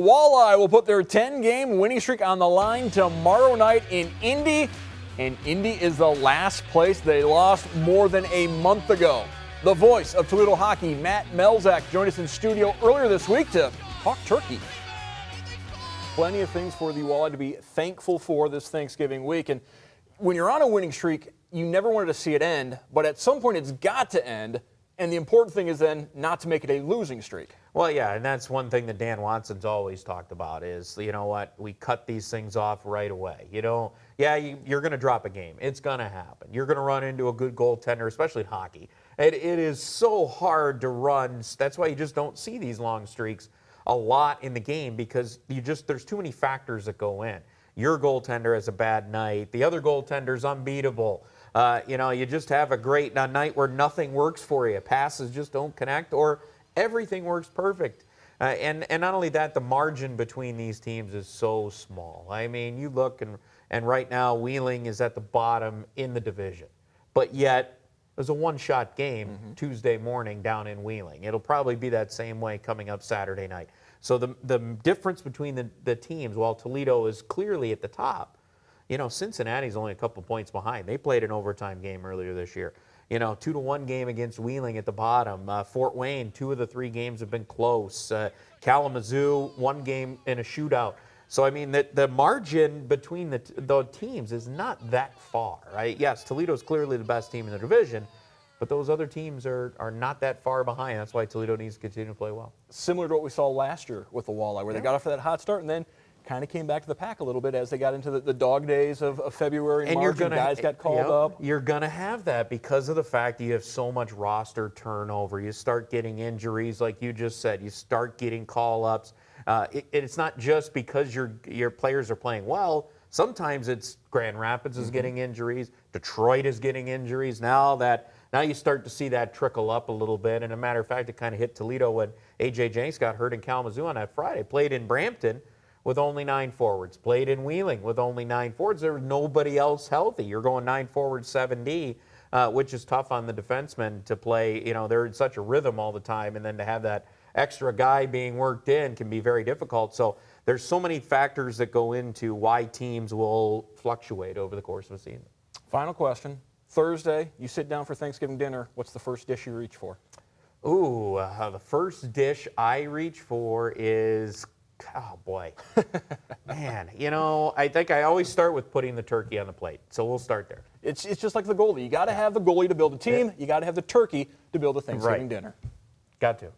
Walleye will put their 10-game winning streak on the line tomorrow night in Indy. And Indy is the last place they lost more than a month ago. The voice of Toledo hockey, Matt Melzak, joined us in studio earlier this week to talk turkey. Plenty of things for the Walleye to be thankful for this Thanksgiving week. And when you're on a winning streak, you never wanted to see it end, but at some point it's got to end. And the important thing is then not to make it a losing streak. Well, yeah, and that's one thing that Dan Watson's always talked about is, you know what, we cut these things off right away. You know, yeah, you're going to drop a game. It's going to happen. You're going to run into a good goaltender, especially in hockey. It is so hard to run. That's why you just don't see these long streaks a lot in the game because there's too many factors that go in. Your goaltender has a bad night. The other goaltender's unbeatable. You just have a night where nothing works for you. Passes just don't connect, or everything works perfect. And not only that, the margin between these teams is so small. I mean, you look, and right now Wheeling is at the bottom in the division. But yet, there's a one-shot game Tuesday morning down in Wheeling. It'll probably be that same way coming up Saturday night. So the difference between the teams, while Toledo is clearly at the top, Cincinnati's only a couple points behind. They played an overtime game earlier this year. 2-1 game against Wheeling at the bottom. Fort Wayne, 2 of the 3 games have been close. Kalamazoo, 1 game in a shootout. So, I mean, the margin between the teams is not that far, right? Yes, Toledo's clearly the best team in the division, but those other teams are not that far behind. That's why Toledo needs to continue to play well. Similar to what we saw last year with the Walleye, where they got off to that hot start and then kind of came back to the pack a little bit as they got into the dog days of February and March, and guys got called up. You're going to have that because of the fact that you have so much roster turnover. You start getting injuries, like you just said. You start getting call-ups. It's not just because your players are playing well. Sometimes it's Grand Rapids is getting injuries. Detroit is getting injuries. Now you start to see that trickle up a little bit. And a matter of fact, it kind of hit Toledo when A.J. Jenks got hurt in Kalamazoo on that Friday. Played in Brampton with only 9 forwards. Played in Wheeling with only 9 forwards. There was nobody else healthy. You're going 9 forwards, 7D, which is tough on the defensemen to play. They're in such a rhythm all the time, and then to have that extra guy being worked in can be very difficult. So there's so many factors that go into why teams will fluctuate over the course of a season. Final question. Thursday, you sit down for Thanksgiving dinner. What's the first dish you reach for? Ooh, the first dish I reach for is, oh boy, man. I think I always start with putting the turkey on the plate. So we'll start there. It's just like the goalie. You got to have the goalie to build a team. You got to have the turkey to build a Thanksgiving dinner. Got to.